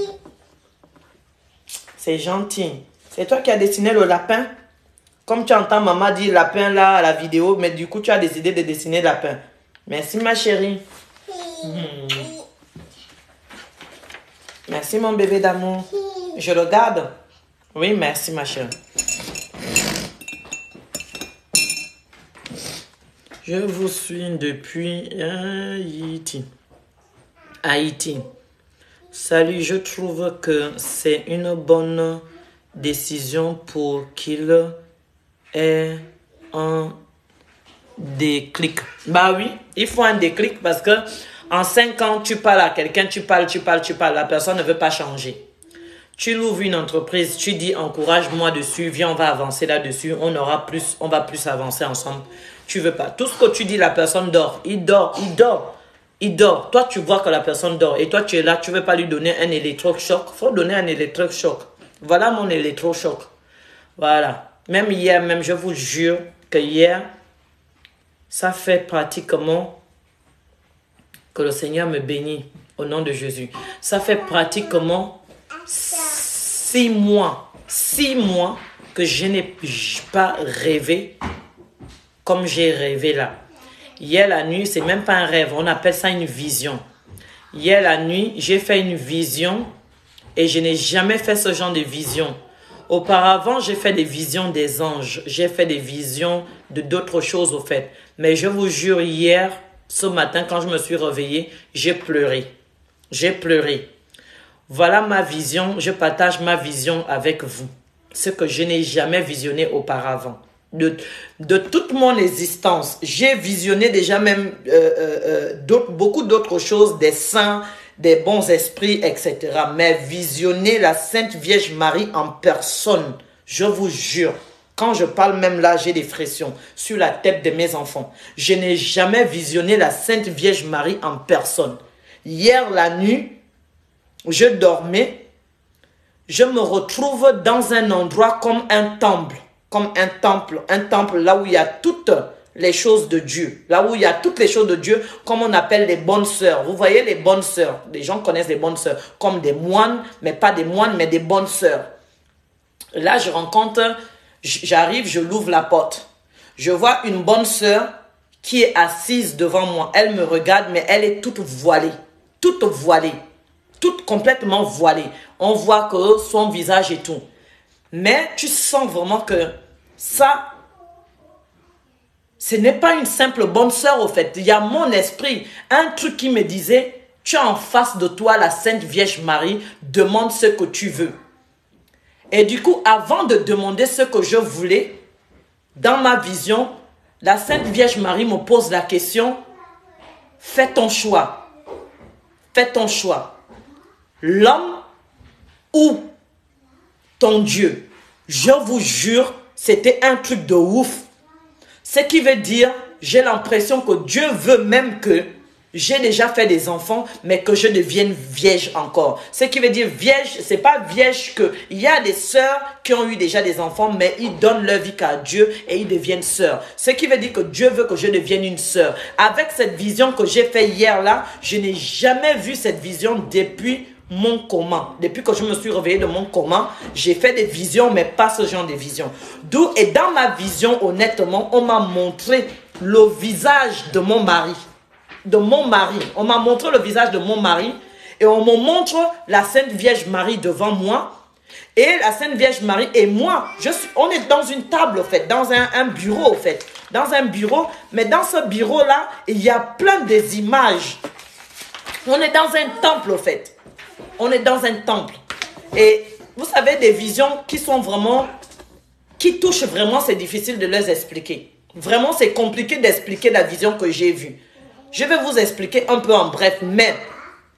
C'est gentil. C'est toi qui as dessiné le lapin? Comme tu entends maman dire lapin là à la vidéo, mais du coup, tu as décidé de dessiner lapin. Merci, ma chérie. Merci, mon bébé d'amour. Je le garde? Oui, merci, ma chérie. Je vous suis depuis Haïti. Haïti. Salut, je trouve que c'est une bonne décision pour qu'il ait un déclic. Bah oui, il faut un déclic parce que en 5 ans, tu parles à quelqu'un, tu parles. La personne ne veut pas changer. Tu l'ouvres une entreprise, tu dis encourage-moi dessus, viens, on va avancer là-dessus, on va plus avancer ensemble. Tu veux pas. Tout ce que tu dis, la personne dort. Il dort. Toi, tu vois que la personne dort. Et toi, tu es là, tu veux pas lui donner un électrochoc. Il faut donner un électrochoc. Voilà mon électrochoc. Voilà. Même hier, je vous jure que hier, ça fait pratiquement que le Seigneur me bénit au nom de Jésus. Ça fait pratiquement 6 mois. 6 mois que je n'ai pas rêvé comme j'ai rêvé là. Hier la nuit, c'est même pas un rêve, on appelle ça une vision. Hier la nuit, j'ai fait une vision et je n'ai jamais fait ce genre de vision. Auparavant, j'ai fait des visions des anges, j'ai fait des visions de d'autres choses au fait. Mais je vous jure, hier, ce matin, quand je me suis réveillé, j'ai pleuré. J'ai pleuré. Voilà ma vision, je partage ma vision avec vous. Ce que je n'ai jamais visionné auparavant. De toute mon existence, j'ai visionné déjà même beaucoup d'autres choses, des saints, des bons esprits, etc. Mais visionner la Sainte Vierge Marie en personne, Je vous jure, quand je parle même là, j'ai des frictions sur la tête de mes enfants. Je n'ai jamais visionné la Sainte Vierge Marie en personne. Hier, la nuit, je dormais, je me retrouve dans un endroit comme un temple. Un temple là où il y a toutes les choses de Dieu. Là où il y a toutes les choses de Dieu, comme on appelle les bonnes sœurs. Vous voyez les bonnes sœurs. Les gens connaissent les bonnes sœurs comme des moines, mais pas des moines, mais des bonnes sœurs. Là, je rencontre, j'arrive, je l'ouvre la porte. Je vois une bonne sœur qui est assise devant moi. Elle me regarde, mais elle est toute voilée. Toute voilée. Toute complètement voilée. On voit que son visage et tout. Mais tu sens vraiment que ça, ce n'est pas une simple bonne sœur au fait. Il y a mon esprit, un truc qui me disait, tu as en face de toi la Sainte Vierge Marie, demande ce que tu veux. Et du coup, avant de demander ce que je voulais, dans ma vision, la Sainte Vierge Marie me pose la question, fais ton choix. Fais ton choix. L'homme ou ton Dieu. Je vous jure, c'était un truc de ouf. Ce qui veut dire, j'ai l'impression que Dieu veut même que j'ai déjà fait des enfants, mais que je devienne vierge encore. Ce qui veut dire vierge, c'est pas vierge que... Il y a des sœurs qui ont eu déjà des enfants, mais ils donnent leur vie qu'à Dieu et ils deviennent sœurs. Ce qui veut dire que Dieu veut que je devienne une sœur. Avec cette vision que j'ai faite hier là, je n'ai jamais vu cette vision depuis mon coma. Depuis que je me suis réveillée de mon coma, j'ai fait des visions, mais pas ce genre de visions. D'où, et dans ma vision, honnêtement, on m'a montré le visage de mon mari. On m'a montré le visage de mon mari et on me montre la Sainte Vierge Marie devant moi. Et la Sainte Vierge Marie et moi, on est dans une table, au fait, dans un bureau, au fait. Dans un bureau, mais dans ce bureau-là, il y a plein des images. On est dans un temple, au fait. On est dans un temple. Et vous savez, des visions qui sont vraiment, qui touchent vraiment, c'est difficile de les expliquer. Vraiment, c'est compliqué d'expliquer la vision que j'ai vue. Je vais vous expliquer un peu en bref, mais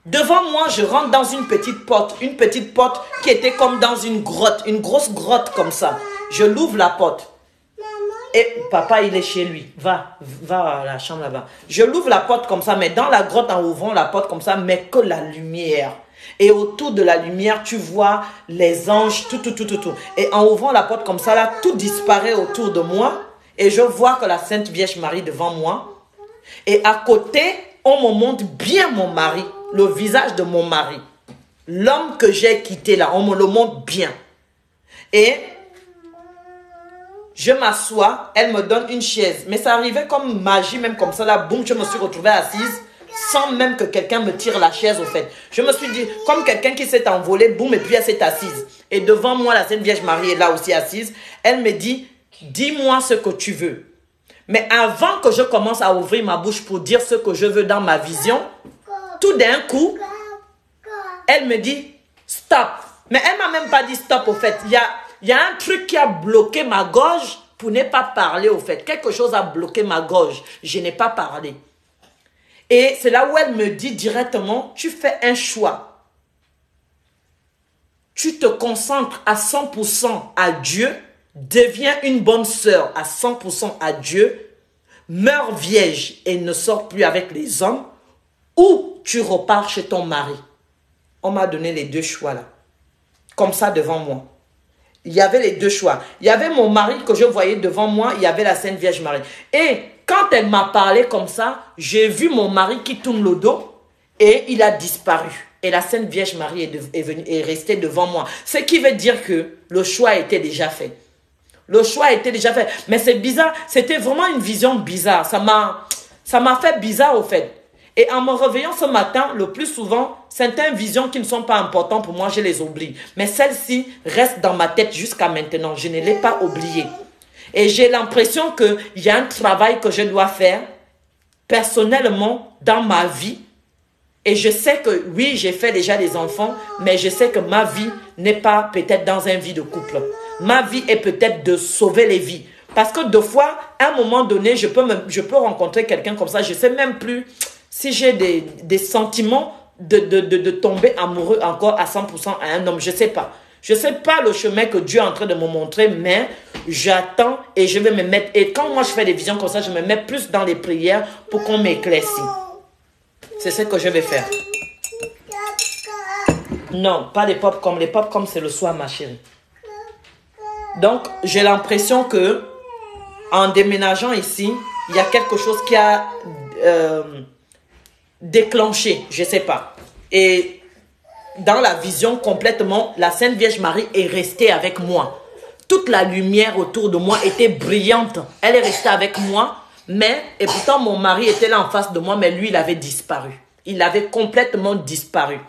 devant moi, je rentre dans une petite porte qui était comme dans une grotte, une grosse grotte comme ça. Je l'ouvre la porte. Et papa, il est chez lui. Va à la chambre là-bas. Je l'ouvre la porte comme ça, mais dans la grotte, en ouvrant la porte comme ça, mais que la lumière. Et autour de la lumière, tu vois les anges, tout. Et en ouvrant la porte comme ça, là, tout disparaît autour de moi. Et je vois que la Sainte Vierge Marie devant moi. Et à côté, on me montre bien mon mari, le visage de mon mari. L'homme que j'ai quitté là, on me le montre bien. Et je m'assois, elle me donne une chaise. Mais ça arrivait comme magie, même comme ça, là, boum, je me suis retrouvée assise, sans même que quelqu'un me tire la chaise, au fait. Je me suis dit, comme quelqu'un qui s'est envolé, boum, et puis elle s'est assise. Et devant moi, la Sainte Vierge Marie est là aussi assise. Elle me dit, dis-moi ce que tu veux. Mais avant que je commence à ouvrir ma bouche pour dire ce que je veux dans ma vision, tout d'un coup, elle me dit stop. Mais elle m'a même pas dit stop au fait. Il y a un truc qui a bloqué ma gorge pour ne pas parler au fait. Quelque chose a bloqué ma gorge. Je n'ai pas parlé. Et c'est là où elle me dit directement, tu fais un choix. Tu te concentres à 100% à Dieu. Deviens une bonne sœur à 100% à Dieu, meurs vierge et ne sors plus avec les hommes, ou tu repars chez ton mari. On m'a donné les deux choix là, comme ça devant moi. Il y avait les deux choix. Il y avait mon mari que je voyais devant moi, il y avait la Sainte Vierge Marie. Et quand elle m'a parlé comme ça, j'ai vu mon mari qui tourne le dos et il a disparu. Et la Sainte Vierge Marie est restée devant moi. Ce qui veut dire que le choix était déjà fait. Le choix était déjà fait. Mais c'est bizarre. C'était vraiment une vision bizarre. Ça m'a fait bizarre au fait. Et en me réveillant ce matin, le plus souvent, certaines visions qui ne sont pas importantes pour moi, je les oublie. Mais celle-ci reste dans ma tête jusqu'à maintenant. Je ne l'ai pas oubliée. Et j'ai l'impression qu'il y a un travail que je dois faire personnellement dans ma vie. Et je sais que oui, j'ai fait déjà des enfants, mais je sais que ma vie n'est pas peut-être dans une vie de couple. Ma vie est peut-être de sauver les vies. Parce que deux fois, à un moment donné, je peux rencontrer quelqu'un comme ça. Je ne sais même plus si j'ai des sentiments de tomber amoureux encore à 100% à un homme. Je ne sais pas. Je ne sais pas le chemin que Dieu est en train de me montrer, mais j'attends et je vais me mettre. Et quand moi je fais des visions comme ça, je me mets plus dans les prières pour qu'on m'éclaircisse. C'est ce que je vais faire. Non, pas les pop-corn. Les pop-corn, c'est le soir, ma chérie. Donc, j'ai l'impression que en déménageant ici, il y a quelque chose qui a déclenché. Je ne sais pas. Et dans la vision complètement, la Sainte Vierge Marie est restée avec moi. Toute la lumière autour de moi était brillante. Elle est restée avec moi, et pourtant mon mari était là en face de moi, mais lui, il avait disparu. Il avait complètement disparu.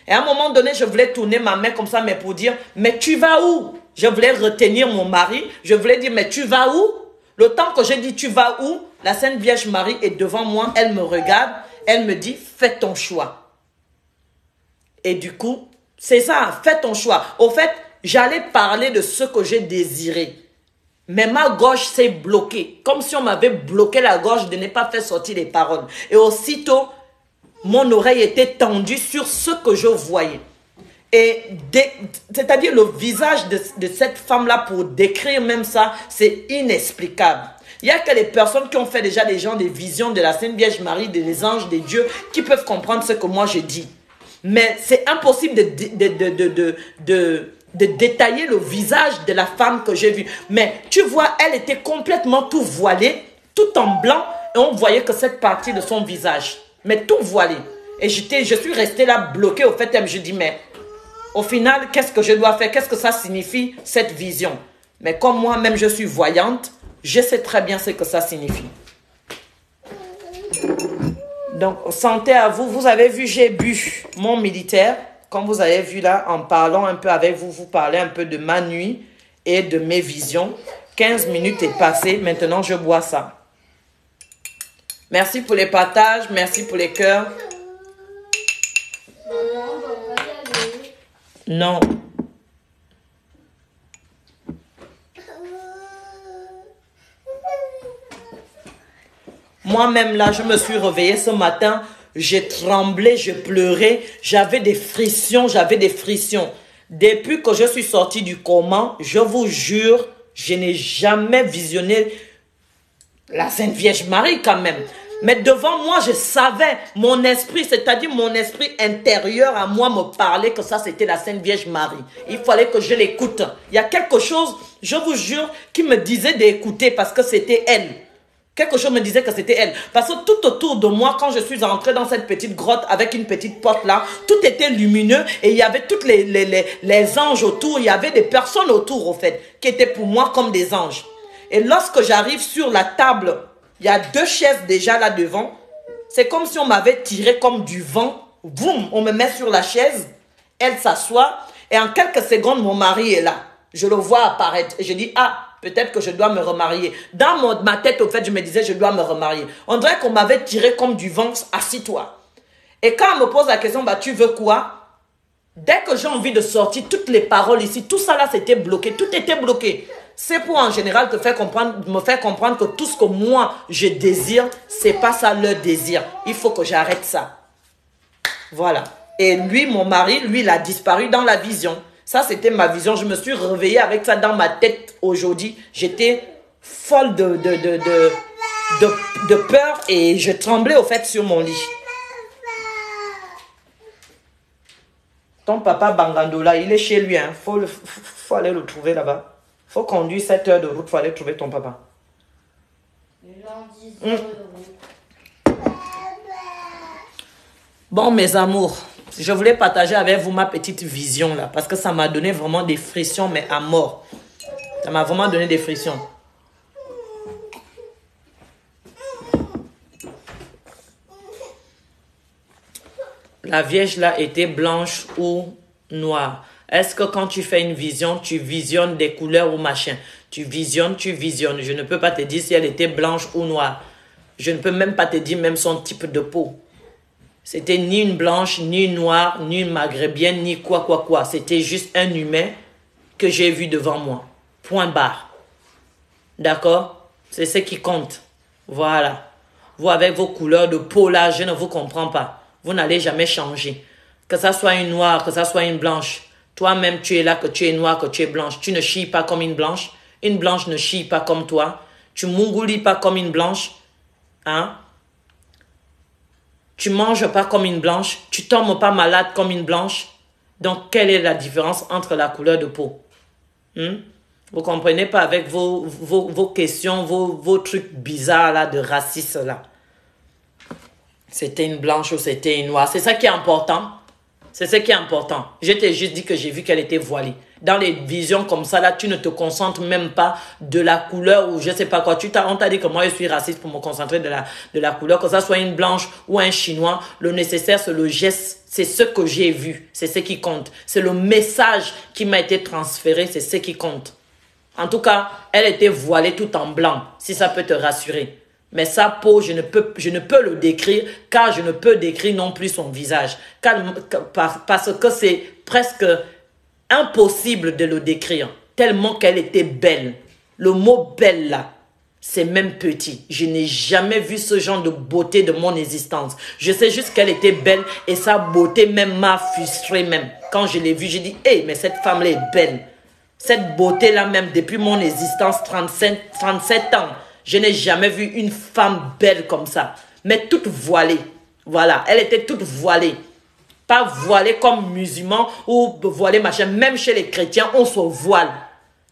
Et à un moment donné, je voulais tourner ma main comme ça, mais pour dire, mais tu vas où? Je voulais retenir mon mari. Je voulais dire, mais tu vas où? Le temps que j'ai dit, tu vas où? La Sainte Vierge Marie est devant moi. Elle me regarde. Elle me dit, fais ton choix. Et du coup, c'est ça, fais ton choix. Au fait, j'allais parler de ce que j'ai désiré. Mais ma gorge s'est bloquée. Comme si on m'avait bloqué la gorge de ne pas faire sortir les paroles. Et aussitôt, mon oreille était tendue sur ce que je voyais. Et c'est-à-dire le visage de cette femme-là, pour décrire même ça, c'est inexplicable. Il n'y a que les personnes qui ont fait déjà des visions de la Sainte Vierge Marie, des anges, des dieux, qui peuvent comprendre ce que moi je dis. Mais c'est impossible de détailler le visage de la femme que j'ai vue. Mais tu vois, elle était complètement tout voilée, tout en blanc, et on voyait que cette partie de son visage. Mais tout voilé. Et je suis restée là bloquée. Au fait, je dis, mais au final, qu'est-ce que je dois faire? Qu'est-ce que ça signifie, cette vision? Mais comme moi-même, je suis voyante, je sais très bien ce que ça signifie. Donc, santé à vous. Vous avez vu, j'ai bu mon militaire. Comme vous avez vu là, en parlant un peu avec vous, vous parlez un peu de ma nuit et de mes visions. 15 minutes est passé. Maintenant, je bois ça. Merci pour les partages. Merci pour les cœurs. Non. Moi-même, là, je me suis réveillée ce matin. J'ai tremblé, je pleurais. J'avais des frictions, Depuis que je suis sortie du coma, je vous jure, je n'ai jamais visionné la Sainte Vierge Marie quand même. Mais devant moi, je savais, mon esprit, c'est-à-dire mon esprit intérieur à moi me parlait que ça, c'était la Sainte Vierge Marie. Il fallait que je l'écoute. Il y a quelque chose, je vous jure, qui me disait d'écouter parce que c'était elle. Quelque chose me disait que c'était elle. Parce que tout autour de moi, quand je suis entrée dans cette petite grotte avec une petite porte là, tout était lumineux et il y avait toutes les anges autour. Il y avait des personnes autour, au fait, qui étaient pour moi comme des anges. Et lorsque j'arrive sur la table, il y a 2 chaises déjà là devant. C'est comme si on m'avait tiré comme du vent. Boum, on me met sur la chaise. Elle s'assoit. Et en quelques secondes, mon mari est là. Je le vois apparaître. Et je dis, ah, peut-être que je dois me remarier. Dans ma tête, au fait, je me disais, je dois me remarier. On dirait qu'on m'avait tiré comme du vent, assis-toi. Et quand on me pose la question, bah, tu veux quoi? Dès que j'ai envie de sortir, toutes les paroles ici, tout ça là, c'était bloqué. Tout était bloqué. C'est pour en général me faire comprendre que tout ce que moi, je désire, c'est pas ça leur désir. Il faut que j'arrête ça. Voilà. Et lui, mon mari, lui, il a disparu dans la vision. Ça, c'était ma vision. Je me suis réveillée avec ça dans ma tête aujourd'hui. J'étais folle de peur et je tremblais au fait sur mon lit. Ton papa Bangandola, il est chez lui. Hein. Faut aller le trouver là-bas. Faut conduire 7 heures de route pour aller trouver ton papa. Bon, mes amours, je voulais partager avec vous ma petite vision là. Parce que ça m'a donné vraiment des frictions, mais à mort. Ça m'a vraiment donné des frictions. La Vierge là était blanche ou noire. Est-ce que quand tu fais une vision, tu visionnes des couleurs ou machin? Tu visionnes. Je ne peux pas te dire si elle était blanche ou noire. Je ne peux même pas te dire même son type de peau. C'était ni une blanche, ni une noire, ni une maghrébienne, ni quoi. C'était juste un humain que j'ai vu devant moi. Point barre. D'accord? C'est ce qui compte. Voilà. Vous, avec vos couleurs de peau là, je ne vous comprends pas. Vous n'allez jamais changer. Que ça soit une noire, que ça soit une blanche. Toi-même, tu es là, que tu es noire, que tu es blanche. Tu ne chies pas comme une blanche. Une blanche ne chie pas comme toi. Tu mongoulis pas comme une blanche. Hein? Tu manges pas comme une blanche. Tu tombes pas malade comme une blanche. Donc, quelle est la différence entre la couleur de peau? Vous comprenez pas avec vos questions, vos trucs bizarres là, de racisme là. C'était une blanche ou c'était une noire. C'est ça qui est important. C'est ce qui est important. Je t'ai juste dit que j'ai vu qu'elle était voilée. Dans les visions comme ça, là, tu ne te concentres même pas de la couleur ou je sais pas quoi. On t'a dit que moi, je suis raciste pour me concentrer de la couleur. Que ça soit une blanche ou un chinois, le nécessaire, c'est le geste. C'est ce que j'ai vu. C'est ce qui compte. C'est le message qui m'a été transféré. C'est ce qui compte. En tout cas, elle était voilée tout en blanc, si ça peut te rassurer. Mais sa peau, je ne peux le décrire, car je ne peux décrire non plus son visage. Parce que c'est presque impossible de le décrire, tellement qu'elle était belle. Le mot belle là, c'est même petit. Je n'ai jamais vu ce genre de beauté de mon existence. Je sais juste qu'elle était belle et sa beauté même m'a frustrée même. Quand je l'ai vue, j'ai dit, hey, mais cette femme là est belle. Cette beauté-là même, depuis mon existence, 37 ans, je n'ai jamais vu une femme belle comme ça. Mais toute voilée. Voilà, elle était toute voilée. Pas voilée comme musulman ou voilée machin. Même chez les chrétiens, on se voile.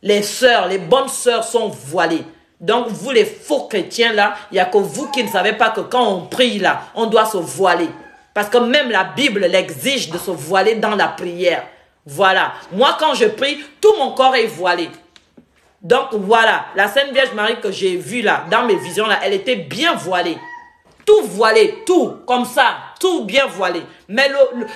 Les sœurs, les bonnes sœurs sont voilées. Donc, vous les faux chrétiens là, il n'y a que vous qui ne savez pas que quand on prie là, on doit se voiler. Parce que même la Bible l'exige de se voiler dans la prière. Voilà. Moi, quand je prie, tout mon corps est voilé. Donc, voilà. La Sainte Vierge Marie que j'ai vue là, dans mes visions là, elle était bien voilée. Tout voilé, tout, comme ça, tout bien voilé. Mais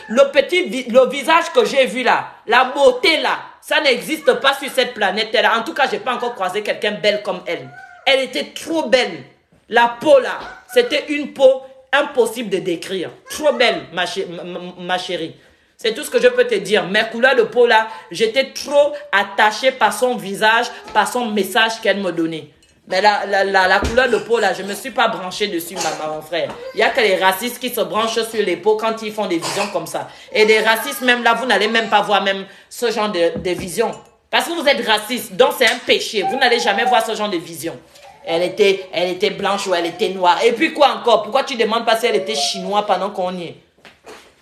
le visage que j'ai vu là, la beauté là, ça n'existe pas sur cette planète-là. En tout cas, je n'ai pas encore croisé quelqu'un belle comme elle. Elle était trop belle. La peau là, c'était une peau impossible de décrire. Trop belle, ma chérie. C'est tout ce que je peux te dire. Mes couleurs de peau là, j'étais trop attachée par son visage, par son message qu'elle me donnait. Mais la couleur de peau là, je ne me suis pas branchée dessus, mon frère. Il n'y a que les racistes qui se branchent sur les peaux quand ils font des visions comme ça. Et des racistes même là, vous n'allez même pas voir même ce genre de visions. Parce que vous êtes raciste, donc c'est un péché. Vous n'allez jamais voir ce genre de vision. Elle était blanche ou elle était noire. Et puis quoi encore? Pourquoi tu ne demandes pas si elle était chinoise pendant qu'on y est?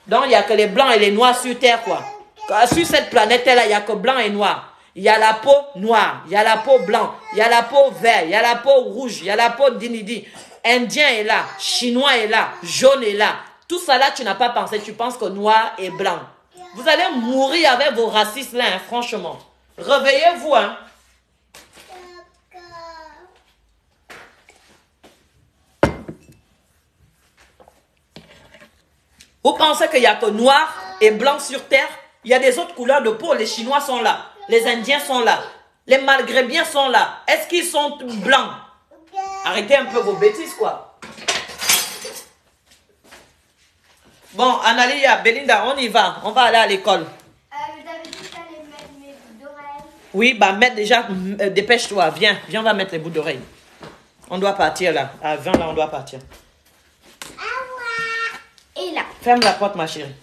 Donc, il n'y a que les blancs et les noirs sur Terre, quoi. Sur cette planète-là, il n'y a que blanc et noir. Il y a la peau noire, il y a la peau blanc, il y a la peau vert, il y a la peau rouge, il y a la peau d'inidi. Indien est là, chinois est là, jaune est là. Tout ça là, tu n'as pas pensé, tu penses que noir et blanc. Vous allez mourir avec vos racistes là, hein, franchement. Réveillez-vous, hein. Vous pensez qu'il n'y a que noir et blanc sur Terre? Il y a des autres couleurs de peau. Les Chinois sont là. Les Indiens sont là. Les Maghrébiens sont là. Est-ce qu'ils sont blancs? Arrêtez un peu vos bêtises, quoi. Bon, Analia, Belinda, on y va. On va aller à l'école. Vous avez dit que j'allais mettre mes boucles d'oreilles. Oui, bah mets déjà, dépêche-toi. Viens, on va mettre les boucles d'oreilles. On doit partir là. À 20 là, on doit partir. Et là. Ferme la porte, ma chérie.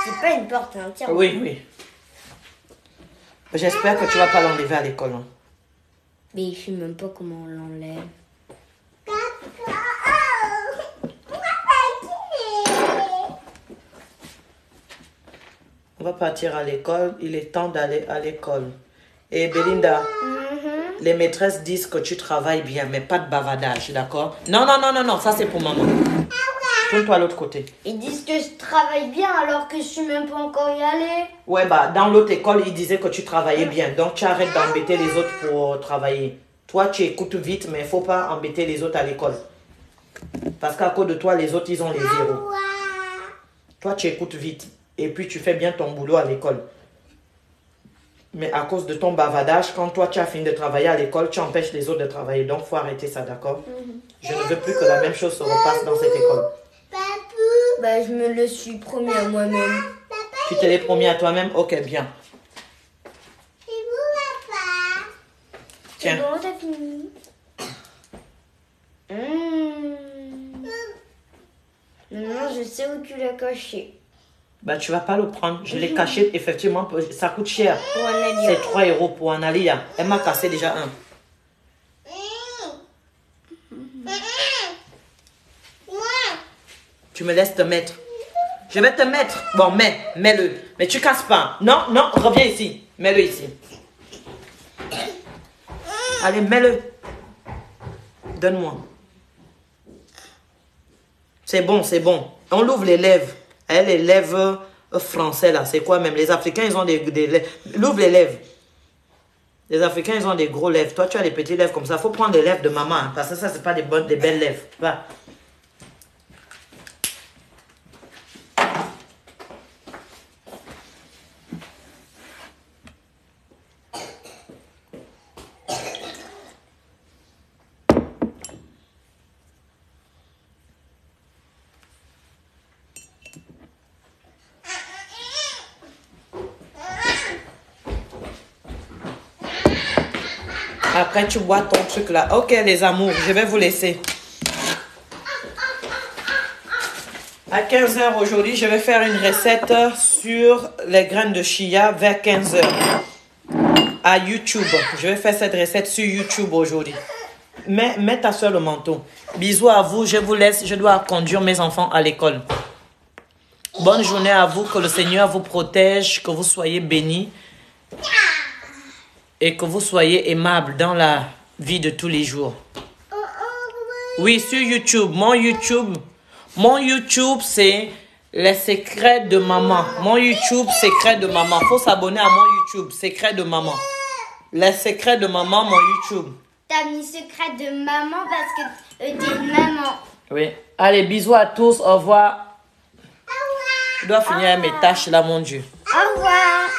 C'est pas une porte, hein, tiens. Oui, oui. J'espère que tu vas pas l'enlever à l'école. Hein. Mais je sais même pas comment on l'enlève. On va partir à l'école. Il est temps d'aller à l'école. Et Belinda, les maîtresses disent que tu travailles bien, mais pas de bavardage, d'accord? Non, non, non, non, non, ça c'est pour maman. Tourne-toi à l'autre côté. Ils disent que je travaille bien alors que je suis même pas encore y allée. Ouais, bah, dans l'autre école, ils disaient que tu travaillais bien. Donc, tu arrêtes d'embêter les autres pour travailler. Toi, tu écoutes vite, mais il ne faut pas embêter les autres à l'école. Parce qu'à cause de toi, les autres, ils ont les zéros. Toi, tu écoutes vite. Et puis, tu fais bien ton boulot à l'école. Mais à cause de ton bavardage, quand toi, tu as fini de travailler à l'école, tu empêches les autres de travailler. Donc, il faut arrêter ça, d'accord? Je ne veux plus que la même chose se repasse dans cette école. Bah, je me le suis promis à moi-même. Tu te l'es promis à toi-même? Ok, bien. Tiens. C'est bon, t'as fini. Maintenant, je sais où tu l'as caché. Bah, tu vas pas le prendre. Je l'ai caché, effectivement, ça coûte cher. Pour Analia. C'est 3 € pour Analia. Elle m'a cassé déjà un. Tu me laisses te mettre. Je vais te mettre. Bon, mets-le. Mais tu casses pas. Non, non, reviens ici. Mets-le ici. Allez, mets-le. Donne-moi. C'est bon, c'est bon. On l'ouvre les lèvres. Elle, les lèvres français, là. C'est quoi même? Les Africains, ils ont des lèvres. L'ouvre les lèvres. Les Africains, ils ont des gros lèvres. Toi, tu as des petits lèvres comme ça. Il faut prendre les lèvres de maman. Hein, parce que ça, c'est pas des belles lèvres. Va. Après, tu bois ton truc là. Ok, les amours, je vais vous laisser. À 15 h aujourd'hui, je vais faire une recette sur les graines de chia vers 15 h à YouTube. Je vais faire cette recette sur YouTube aujourd'hui. Mets ta soeur le manteau. Bisous à vous, je vous laisse. Je dois conduire mes enfants à l'école. Bonne journée à vous, que le Seigneur vous protège, que vous soyez bénis. Et que vous soyez aimable dans la vie de tous les jours. Oui, sur YouTube. Mon YouTube, c'est les secrets de maman. Mon YouTube, secrets de maman. Faut s'abonner à mon YouTube, secrets de maman. Les secrets de maman, mon YouTube. T'as mis secret de maman parce que t'es une maman. Oui. Allez, bisous à tous. Au revoir. Je dois finir mes tâches là, mon Dieu. Au revoir.